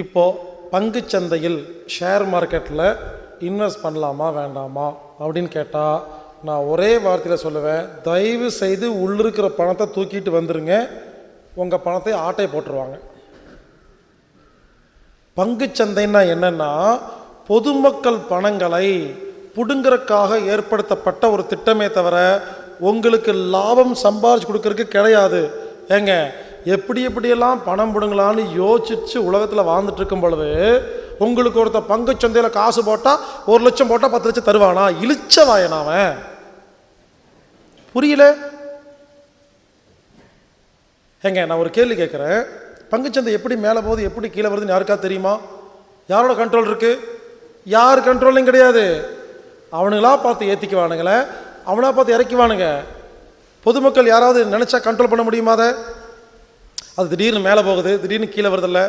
இப்போது பங்குச்சந்தையில் ஷேர் மார்க்கெட்டில் இன்வெஸ்ட் பண்ணலாமா வேண்டாமா அப்படின்னு கேட்டால் நான் ஒரே வார்த்தையில் சொல்லுவேன், தயவு செய்து உள்ளிருக்கிற பணத்தை தூக்கிட்டு வந்துருங்க, உங்கள் பணத்தை ஆட்டை போட்டுருவாங்க. பங்குச்சந்தைன்னா என்னென்னா, பொதுமக்கள் பணங்களை புடுங்கிறதுக்காக ஏற்படுத்தப்பட்ட ஒரு திட்டமே தவிர உங்களுக்கு லாபம் சம்பாதிச்சு கொடுக்கறதுக்கு கிடையாது. ஏங்க, எப்படியெல்லாம் பணம் பிடுங்கலான்னு யோசிச்சு உலகத்தில் வாழ்ந்துட்டு இருக்கும் பொழுது உங்களுக்கு ஒருத்த பங்குச்சந்தையில் காசு போட்டால் 1 லட்சம் போட்டால் 10 லட்சம் தருவானா? இழிச்சவாயனாவன். புரியல? ஏங்க, நான் ஒரு கேள்வி கேட்குறேன். பங்குச்சந்தை எப்படி மேலே போகுது எப்படி கீழே வருதுன்னு யாருக்கா தெரியுமா? யாரோட கண்ட்ரோல் இருக்கு? யார் கண்ட்ரோலும் கிடையாது. அவனுங்களா பார்த்து ஏற்றிக்குவானுங்களே, அவனா பார்த்து இறக்கிவானுங்க. பொதுமக்கள் யாராவது நினச்சா கண்ட்ரோல் பண்ண முடியுமா? அது திடீர்னு மேலே போகுது, திடீர்னு கீழே வருதில்ல,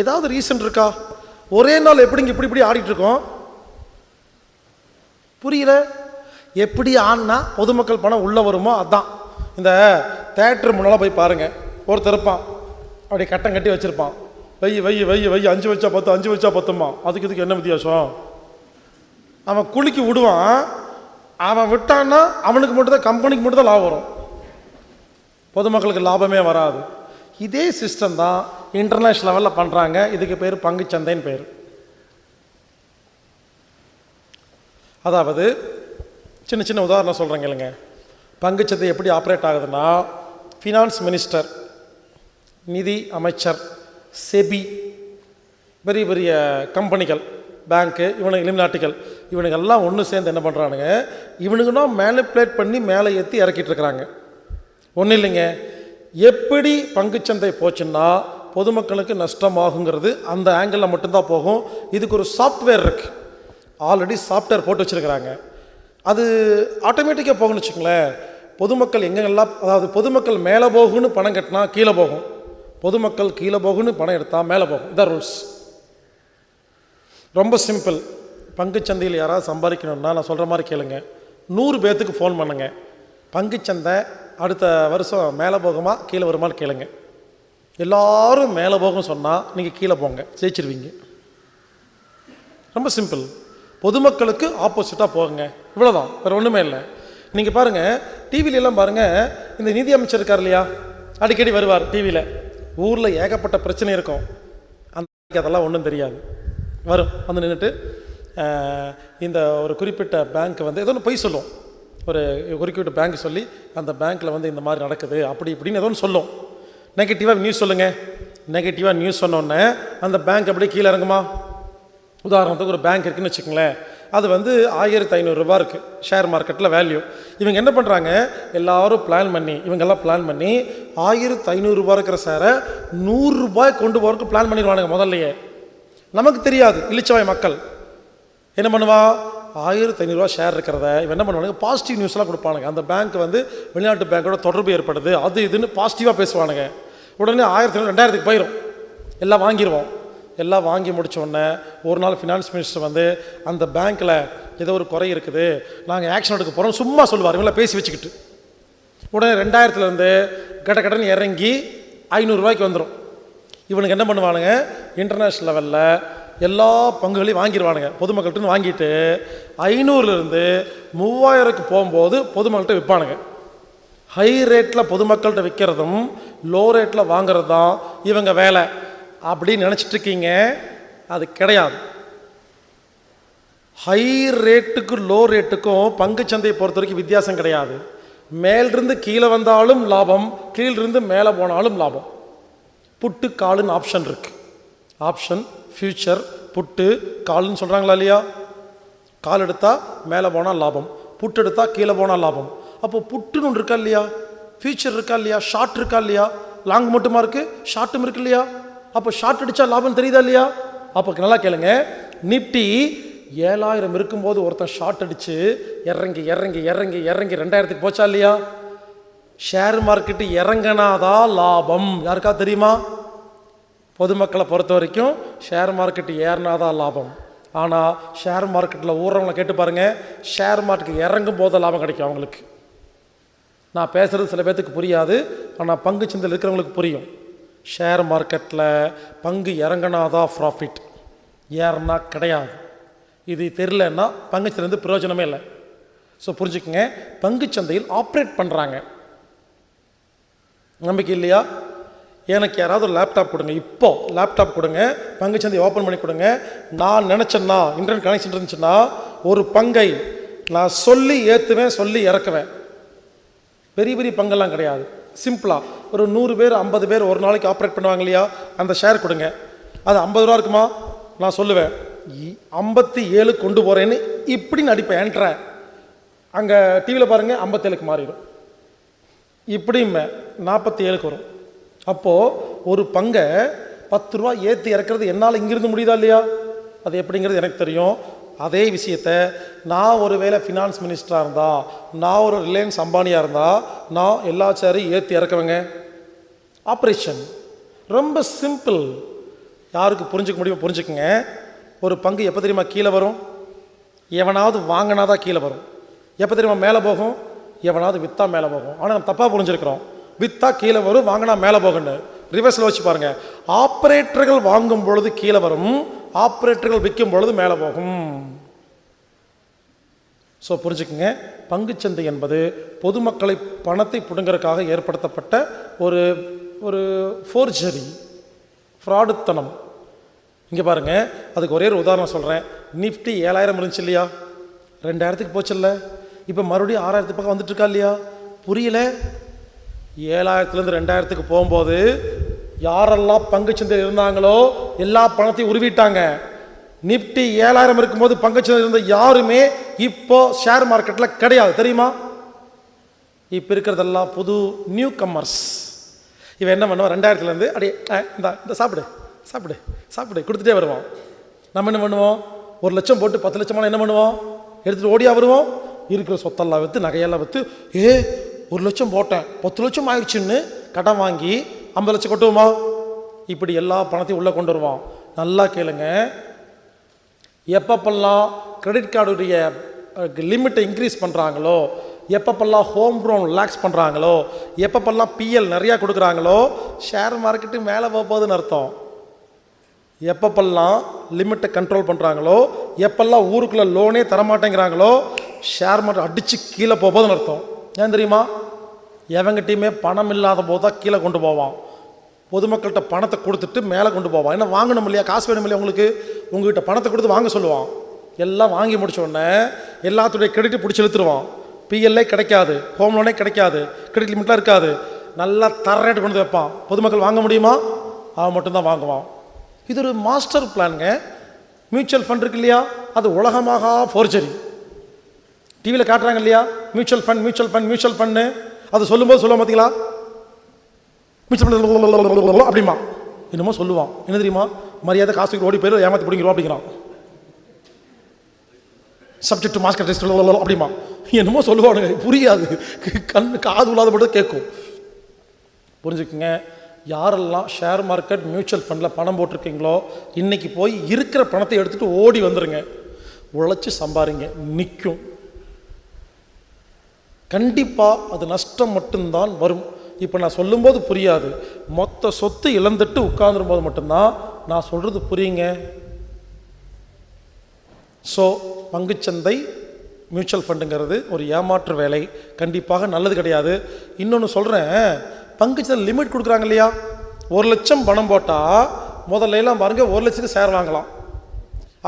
ஏதாவது ரீசன் இருக்கா? ஒரே நாள் எப்படிங்க இப்படி ஆடிட்டு இருக்கோம்? புரியல? எப்படி ஆடினா பொதுமக்கள் பணம் உள்ளே வருமோ அதான். இந்த தேட்டர் முன்னால் போய் பாருங்கள், ஒருத்தர் இருப்பான் அப்படி கட்டம் கட்டி வச்சுருப்பான், வை 5 வச்சா 10, 5 வச்சா 10மா. இதுக்கு என்ன வித்தியாசம்? அவன் குலுக்கி விடுவான், அவன் விட்டான்னா அவனுக்கு மட்டும்தான், கம்பெனிக்கு மட்டும்தான் லாபம் வரும், பொதுமக்களுக்கு லாபமே வராது. இதே சிஸ்டம் தான் இன்டர்நேஷ்னல் லெவலில் பண்ணுறாங்க. இதுக்கு பேர் பங்குச்சந்தைன்னு பேர். அதாவது சின்ன உதாரணம் சொல்கிறேங்க இல்லைங்க. பங்குச்சந்தை எப்படி ஆப்ரேட் ஆகுதுன்னா, ஃபினான்ஸ் மினிஸ்டர், நிதி அமைச்சர், செபி, பெரிய பெரிய கம்பெனிகள், பேங்க்கு, இவனுக்கு இலுமினாட்டிகள், இவனுங்கெல்லாம் ஒன்று சேர்ந்து என்ன பண்ணுறானுங்க, இவனுக்குன்னா மேனிப்புலேட் பண்ணி மேலே ஏற்றி இறக்கிட்டு இருக்கிறாங்க. ஒன்றும் இல்லைங்க, எப்படி பங்குச்சந்தை போச்சுன்னா பொதுமக்களுக்கு நஷ்டமாகுங்கிறது அந்த ஆங்கிளில் மட்டும்தான் போகும். இதுக்கு ஒரு சாஃப்ட்வேர் இருக்குது, ஆல்ரெடி சாஃப்ட்வேர் போட்டு வச்சுருக்கிறாங்க. அது ஆட்டோமேட்டிக்காக போகும்னு வச்சுக்கோங்களேன். பொதுமக்கள் எங்கெல்லாம், அதாவது பொதுமக்கள் மேலே போகுன்னு பணம் கட்டினா கீழே போகும், பொதுமக்கள் கீழே போகுன்னு பணம் எடுத்தால் மேலே போகும். இதான் ரூல்ஸ். ரொம்ப சிம்பிள். பங்குச்சந்தையில் யாராவது சம்பாதிக்கணும்னா நான் சொல்கிற மாதிரி கேளுங்க. 100 பேர்த்துக்கு ஃபோன் பண்ணுங்க, பங்குச்சந்தை அடுத்த வருஷம் மேலே போகுமா கீழே வருமானு கேளுங்க. எல்லோரும் மேலே போகும் சொன்னால் நீங்கள் கீழே போங்க, ஜெயிச்சிருவீங்க. ரொம்ப சிம்பிள். பொதுமக்களுக்கு ஆப்போசிட்டாக போகுங்க, இவ்வளோதான், வேறு ஒன்றுமே இல்லை. நீங்கள் பாருங்கள், டிவிலெல்லாம் பாருங்கள், இந்த நிதி அமைச்சர் இருக்கார் இல்லையா, அடிக்கடி வருவார் டிவியில். ஊரில் ஏகப்பட்ட பிரச்சனை இருக்கும், அந்த அதெல்லாம் ஒன்றும் தெரியாது. வரும் வந்து நின்றுட்டு, இந்த ஒரு குறிப்பிட்ட பேங்க் வந்து ஏதோ ஒன்று பொய் சொல்லும், ஒரு குறிப்பிட்ட பேங்க் சொல்லி அந்த பேங்க்கில் வந்து இந்த மாதிரி நடக்குது அப்படி இப்படின்னு ஏதோ ஒன்று சொல்லும். நெகட்டிவாக நியூஸ் சொல்லுங்கள். நெகட்டிவாக நியூஸ் சொன்னோடனே அந்த பேங்க் அப்படியே கீழே இறங்குமா? உதாரணத்துக்கு ஒரு பேங்க் இருக்குதுன்னு வச்சுக்கோங்களேன், அது வந்து 1500 ரூபா இருக்குது ஷேர் மார்க்கெட்டில் வேல்யூ. இவங்க என்ன பண்ணுறாங்க, எல்லோரும் இவங்கெல்லாம் பிளான் பண்ணி 1500 ரூபா இருக்கிற ஷேரை 100 ரூபாய் கொண்டு போகிறதுக்கு பிளான் பண்ணிடுவானுங்க முதல்லையே. நமக்கு தெரியாது, இழிச்சவாய் மக்கள் என்ன பண்ணுவா, 1500 ரூபா ஷேர் இருக்கிறத இவன் என்ன பண்ணுவானுங்க, பாசிட்டிவ் நியூஸ்லாம் கொடுப்பானுங்க. அந்த பேங்க் வந்து வெளிநாட்டு பேங்க்கோட தொடர்பு ஏற்படுது, அது இதுன்னு பாசிட்டிவாக பேசுவானுங்க. உடனே 1500 2000க்கு போயிடும், எல்லாம் வாங்கிடுவோம். எல்லாம் வாங்கி முடித்தோடனே ஒரு நாள் ஃபினான்ஸ் மினிஸ்டர் வந்து அந்த பேங்க்கில் ஏதோ ஒரு குறை இருக்குது, நாங்கள் ஆக்ஷன் எடுக்க போகிறோம் சும்மா சொல்லுவார், இவங்கள பேசி வச்சுக்கிட்டு. உடனே 2000லேருந்து கடன்னு இறங்கி 500 ரூபாய்க்கு வந்துடும். இவனுக்கு என்ன பண்ணுவானுங்க, இன்டர்நேஷ்னல் லெவலில் எல்லா பங்குகளையும் வாங்கிடுவானுங்க பொதுமக்கள்கிட்ட. வாங்கிட்டு 500லேருந்து 3000க்கு போகும்போது பொதுமக்கள்கிட்ட விற்பானுங்க. ஹை ரேட்டில் பொதுமக்கள்கிட்ட விற்கிறதும் லோ ரேட்டில் வாங்கிறது தான் இவங்க வேலை அப்படின்னு நினச்சிட்ருக்கீங்க. அது கிடையாது. ஹை ரேட்டுக்கு லோ ரேட்டுக்கும் பங்குச்சந்தையை பொறுத்த வரைக்கும் வித்தியாசம் கிடையாது. மேலிருந்து கீழே வந்தாலும் லாபம், கீழிருந்து மேலே போனாலும் லாபம். புட்டு காலுன்னு ஆப்ஷன் இருக்குது. ஆப்ஷன், ஃபியூச்சர், புட்டு கால்னு சொல்கிறாங்களா இல்லையா? கால் எடுத்தால் மேலே போனால் லாபம், புட்டு எடுத்தால் கீழே போனால் லாபம். அப்போ புட்டுன்னு ஒன்று இருக்கா இல்லையா, ஃபியூச்சர் இருக்கா இல்லையா, ஷார்ட் இருக்கா இல்லையா? லாங் மட்டுமா இருக்குது, ஷார்ட்டும் இருக்கு இல்லையா? அப்போ ஷார்ட் அடித்தா லாபம் தெரியுதா இல்லையா? அப்போ நல்லா கேளுங்க, நிப்டி 7000 இருக்கும்போது ஒருத்தன் ஷார்ட் அடித்து இறங்கி 2000க்கு போச்சா இல்லையா? ஷேர் மார்க்கெட்டு இறங்கினாதான் லாபம். யாருக்கா தெரியுமா? பொதுமக்களை பொறுத்த வரைக்கும் ஷேர் மார்க்கெட்டு ஏறினாதான் லாபம். ஆனால் ஷேர் மார்க்கெட்டில் ஊறவங்களை கேட்டு பாருங்கள், ஷேர் மார்க்கெட் இறங்கும் போது லாபம் கிடைக்கும் அவங்களுக்கு. நான் பேசுகிறது சில பேர்த்துக்கு புரியாது, ஆனால் பங்குச்சந்தையில் இருக்கிறவங்களுக்கு புரியும். ஷேர் மார்க்கெட்டில் பங்கு இறங்கினாதான் ப்ராஃபிட், ஏறனா கிடையாது. இது தெரியலன்னா பங்குச்சந்தையிலேருந்து பிரயோஜனமே இல்லை. ஸோ புரிஞ்சுக்கங்க, பங்குச்சந்தையில் ஆப்ரேட் பண்ணுறாங்க. நம்பிக்கை இல்லையா? எனக்கு யாராவது ஒரு லேப்டாப் கொடுங்க, இப்போ லேப்டாப் கொடுங்க, பங்குச்சந்தையை ஓப்பன் பண்ணி கொடுங்க. நான் நினச்சேன்னா, இன்டர்நெட் கனெக்ஷன் இருந்துச்சுன்னா ஒரு பங்கை நான் சொல்லி ஏற்றுவேன், சொல்லி இறக்குவேன். பெரிய பெரிய பங்கெல்லாம் கிடையாது. சிம்பிளாக ஒரு 100 பேர் 50 பேர் ஒரு நாளைக்கு ஆப்ரேட் பண்ணுவாங்க இல்லையா, அந்த ஷேர் கொடுங்க. அது 50 ரூபா இருக்குமா? நான் சொல்லுவேன் 57 கொண்டு போகிறேன்னு இப்படின்னு அடிப்பேன் என்ட்ரை. அங்கே டிவியில் பாருங்கள் 57க்கு மாறிடும். இப்படியுமே 47க்கு வரும். அப்போது ஒரு பங்கை 10 ரூபா ஏற்றி இறக்குறது என்னால் இங்கிருந்து முடியுதா இல்லையா? அது எப்படிங்கிறது எனக்கு தெரியும். அதே விஷயத்தை நான் ஒரு வேளை ஃபினான்ஸ் மினிஸ்டராக இருந்தால், நான் ஒரு ரிலையன்ஸ் அம்பானியாக இருந்தால், நான் எல்லா சேரையும் ஏற்றி இறக்குவேங்க. ஆப்ரேஷன் ரொம்ப சிம்பிள். யாருக்கு புரிஞ்சுக்க முடியுமோ புரிஞ்சுக்குங்க. ஒரு பங்கு எப்போ தெரியுமா கீழே வரும்? எவனாவது வாங்கினாதான் கீழே வரும். எப்போ தெரியுமா மேலே போகும்? எவனாவது விற்றா மேலே போகும். ஆனால் நம்ம தப்பாக புரிஞ்சுருக்கிறோம். விற்றா கீழே வரும், வாங்கினா மேலே போகுன்னு. ரிவர்ஸில் வச்சு பாருங்கள். ஆப்ரேட்டர்கள் வாங்கும் பொழுது கீழே வரும், ஆப்ரேட்டர்கள் விற்கும் பொழுது மேலே போகும். ஸோ புரிஞ்சுக்குங்க, பங்குச்சந்தை என்பது பொதுமக்களை பணத்தை பிடுங்கிறதுக்காக ஏற்படுத்தப்பட்ட ஒரு ஒரு ஃபோர்ஜரி, ஃப்ராடுத்தனம். இங்கே பாருங்கள், அதுக்கு ஒரே ஒரு உதாரணம் சொல்கிறேன். நிஃப்டி 7000 இருந்துச்சு இல்லையா, 2000க்கு போச்சுல்ல, இப்போ மறுபடியும் 6000 பக்கம் வந்துட்டுருக்கா இல்லையா? புரியல. 7000லேருந்து 2000க்கு போகும்போது யாரெல்லாம் பங்குச்சந்தையில் இருந்தாங்களோ எல்லா பணத்தையும் உருவிட்டாங்க. நிஃப்டி 7000 இருக்கும்போது பங்குச்சந்தையில் இருந்த யாருமே இப்போ ஷேர் மார்க்கெட்டில் கிடையாது, தெரியுமா? இப்போ இருக்கிறதெல்லாம் புது நியூ கம்மர்ஸ். இவன் என்ன பண்ணுவான்? 2000லேருந்து அப்படியே இந்த சாப்பிடு சாப்பிடு சாப்பிடு கொடுத்துட்டே வருவான். நம்ம என்ன பண்ணுவோம்? 1 லட்சம் போட்டு 10 லட்சமான என்ன பண்ணுவோம்? எடுத்துகிட்டு ஓடியா வருவோம். இருக்கிற சொத்தெல்லாம் விற்று, நகையெல்லாம் விற்று, 1 லட்சம் போட்டேன் 10 லட்சம் ஆயிடுச்சுன்னு கடன் வாங்கி 50 லட்சம் கொட்டுவோமா? இப்படி எல்லா பணத்தையும் உள்ளே கொண்டு வருவான். நல்லா கேளுங்க, எப்பப்பெல்லாம் கிரெடிட் கார்டுடைய லிமிட்டை இன்க்ரீஸ் பண்ணுறாங்களோ, எப்பப்பெல்லாம் ஹோம் லோன் ரிலாக்ஸ் பண்ணுறாங்களோ, எப்பப்பெல்லாம் பிஎல் நிறையா கொடுக்குறாங்களோ, ஷேர் மார்க்கெட்டு மேலே போகுதுன்னு அர்த்தம். எப்பப்பெல்லாம் லிமிட்டை கண்ட்ரோல் பண்ணுறாங்களோ, எப்பெல்லாம் ஊருக்குள்ளே லோனே தரமாட்டேங்கிறாங்களோ, ஷேர் மார்க்கெட் அடித்து கீழே போகுதுன்னு அர்த்தம். ஏன் தெரியுமா? எவங்கிட்டையுமே பணம் இல்லாத போது தான் கீழே கொண்டு போவான். பொதுமக்கள்கிட்ட பணத்தை கொடுத்துட்டு மேலே கொண்டு போவான். ஏன்னா வாங்கணும் இல்லையா, காசு வேணும் இல்லையா உங்களுக்கு? உங்கள்கிட்ட பணத்தை கொடுத்து வாங்க சொல்லுவான். எல்லாம் வாங்கி முடிச்ச உடனே எல்லாத்துடைய கிரெடிட் பிடிச்சி இழுத்துருவான். பிஎல்ஏ கிடைக்காது, ஹோம் லோனே கிடைக்காது, கிரெடிட் லிமிட்லாம் இருக்காது. நல்லா தரேட்டு கொண்டு வைப்பான். பொதுமக்கள் வாங்க முடியுமா? அவன் மட்டும்தான் வாங்குவான். இது ஒரு மாஸ்டர் பிளான்ங்க. மியூச்சுவல் ஃபண்ட் இருக்கு இல்லையா, அது உலகமாக ஃபோர்ஜரி. டிவியில் காட்டுறாங்க இல்லையா, mutual fund mutual fund mutual fund. அது சொல்லும்போது சொல்லுவோம் பார்த்தீங்களா, மியூச்சுவல் ஃபண்ட் அப்படிமா என்னமோ சொல்லுவான். என்ன தெரியுமா? மரியாதை காசுக்கு ஓடி போயிடும், ஏமாற்றி பிடிங்கிறோம் அப்படிங்கிறான். சப்ஜெக்ட் டு மாஸ்கட் டெஸ்ட் அப்படிமா என்னமோ சொல்லுவானுங்க, புரியாது. கண் காது உள்ளாத மட்டும் கேட்கும். புரிஞ்சுக்குங்க, யாரெல்லாம் ஷேர் மார்க்கெட் மியூச்சுவல் ஃபண்டில் பணம் போட்டிருக்கீங்களோ இன்றைக்கி போய் இருக்கிற பணத்தை எடுத்துகிட்டு ஓடி வந்துடுங்க. உழைச்சி சம்பாதிங்க, நிற்கும். கண்டிப்பாக அது நஷ்டம் மட்டும்தான் வரும். இப்போ நான் சொல்லும்போது புரியாது, மொத்த சொத்து இழந்துட்டு உட்கார்ந்துரும்போது மட்டும்தான் நான் சொல்கிறது புரியுங்க. ஸோ பங்குச்சந்தை மியூச்சுவல் ஃபண்டுங்கிறது ஒரு ஏமாற்று வேலை, கண்டிப்பாக நல்லது கிடையாது. இன்னொன்று சொல்கிறேன், பங்குச்சந்தை லிமிட் கொடுக்குறாங்க இல்லையா, 1 லட்சம் பணம் போட்டால் முதல்ல எல்லாம் பாருங்கள் 1 லட்சத்துக்கு ஷேர் வாங்கலாம்.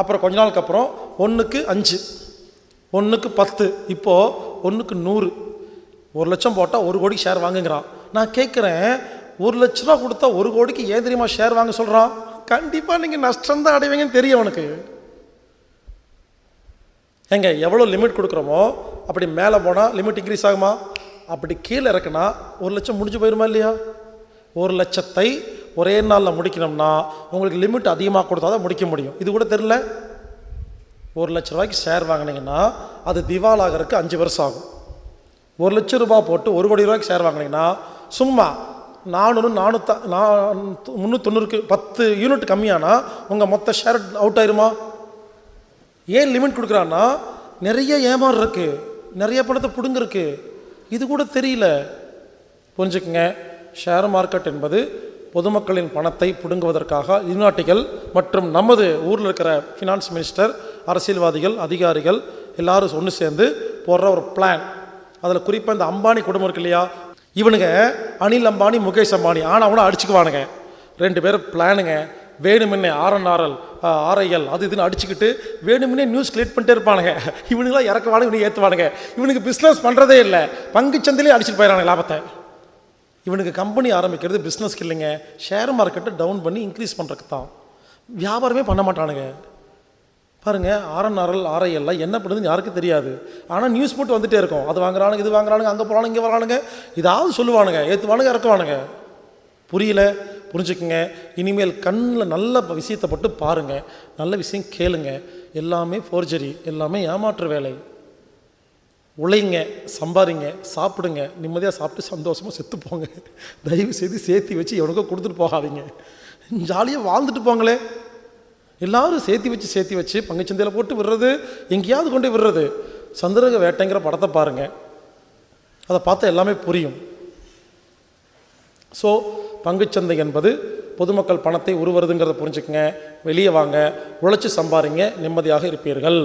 அப்புறம் கொஞ்ச நாளுக்கு அப்புறம் 1க்கு 5, 1க்கு 10, இப்போது 1க்கு 100. 1 லட்சம் போட்டால் 1 கோடிக்கு ஷேர் வாங்குங்கிறான். நான் கேட்குறேன், 1 லட்ச ரூபா கொடுத்தா 1 கோடிக்கு ஏன் தெரியுமா ஷேர் வாங்க சொல்கிறான்? கண்டிப்பாக நீங்கள் நஷ்டம் தான் அடைவீங்கன்னு தெரியும் அவனுக்கு. எங்க எவ்வளோ லிமிட் கொடுக்குறோமோ அப்படி மேலே போனால் லிமிட் இன்க்ரீஸ் ஆகுமா? அப்படி கீழே இருக்குன்னா 1 லட்சம் முடிஞ்சு போயிடுமா இல்லையா? 1 லட்சத்தை ஒரே நாளில் முடிக்கணும்னா உங்களுக்கு லிமிட் அதிகமாக கொடுத்தா தான் முடிக்க முடியும். இது கூட தெரியல. 1 லட்ச ரூபாய்க்கு ஷேர் வாங்கினீங்கன்னா அது திவால் ஆகிறதுக்கு 5 வருஷம் ஆகும். 1 லட்சம் ரூபா போட்டு 1 கோடி ரூபாய்க்கு ஷேர் வாங்கினீங்கன்னா சும்மா 390க்கு 10 யூனிட் கம்மியானா உங்கள் மொத்த ஷேர் அவுட் ஆயிருமா? ஏன் லிமிட் கொடுக்குறான்னா நிறைய ஏமாறு இருக்கு, நிறைய பணத்தை பிடுங்க இருக்கு. இது கூட தெரியல. புரிஞ்சுக்குங்க, ஷேர் மார்க்கெட் என்பது பொதுமக்களின் பணத்தை பிடுங்குவதற்காக இலுமினாட்டிகள் மற்றும் நமது ஊரில் இருக்கிற ஃபினான்ஸ் மினிஸ்டர், அரசியல்வாதிகள், அதிகாரிகள் எல்லாரும் ஒன்று சேர்ந்து போடுற ஒரு பிளான். அதில் குறிப்பாக இந்த அம்பானி குடும்பம் இருக்கு இல்லையா, இவனுங்க அனில் அம்பானி, முகேஷ் அம்பானி அவனை அடிச்சுக்குவானுங்க. 2 பேரும் பிளானுங்க. வேணுமுன்னே RNRL, RIL அது இதுன்னு அடிச்சுக்கிட்டு வேணுமுன்னே நியூஸ் கிரியேட் பண்ணிட்டே இருப்பானுங்க. இவனுங்களாம் இறக்குவானுங்க, இவனுக்கு ஏற்றுவானுங்க. இவனுக்கு பிஸ்னஸ் பண்ணுறதே இல்லை, பங்குச்சந்தையிலே அடிச்சுட்டு போயிடறானுங்க லாபத்தை. இவனுக்கு கம்பெனி ஆரம்பிக்கிறது பிஸ்னஸ்க்கு இல்லைங்க, ஷேர் மார்க்கெட்டை டவுன் பண்ணி இன்க்ரீஸ் பண்ணுறதுக்கு தான். வியாபாரமே பண்ண மாட்டானுங்க. பாருங்கள், RNRL, RIL என்ன பண்ணுதுன்னு யாருக்கும் தெரியாது. ஆனால் நியூஸ் போட்டு வந்துகிட்டே இருக்கும். அது வாங்குறானுங்க, இது வாங்குறானுங்க, அங்கே போகிறானுங்க, இங்கே வரானுங்க, இதாவது சொல்லுவானுங்க, ஏற்றுவானுங்க, இறக்குவானுங்க. புரியல? புரிஞ்சுக்குங்க. இனிமேல் கண்ணில் நல்ல விஷயத்தை பட்டு பாருங்கள், நல்ல விஷயம் கேளுங்க. எல்லாமே ஃபோர்ஜரி, எல்லாமே ஏமாற்று வேலை. உழைங்க, சம்பாதிங்க, சாப்பிடுங்க, நிம்மதியாக சாப்பிட்டு சந்தோஷமாக செத்து போங்க. தயவு செய்து சேர்த்து வச்சு எவனுக்கோ கொடுத்துட்டு போகாதீங்க. ஜாலியாக வாழ்ந்துட்டு போங்களே. எல்லாரும் சேர்த்தி வச்சு பங்குச்சந்தையில் போட்டு விடுறது, எங்கேயாவது கொண்டு விடுறது. சந்திரக வேட்டைங்கிற படத்தை பாருங்கள், அதை பார்த்தா எல்லாமே புரியும். ஸோ பங்குச்சந்தை என்பது பொதுமக்கள் பணத்தை உருவருதுங்கிறத புரிஞ்சுக்குங்க. வெளியே வாங்க, உழைச்சி சம்பாதிங்க, நிம்மதியாக இருப்பீர்கள்.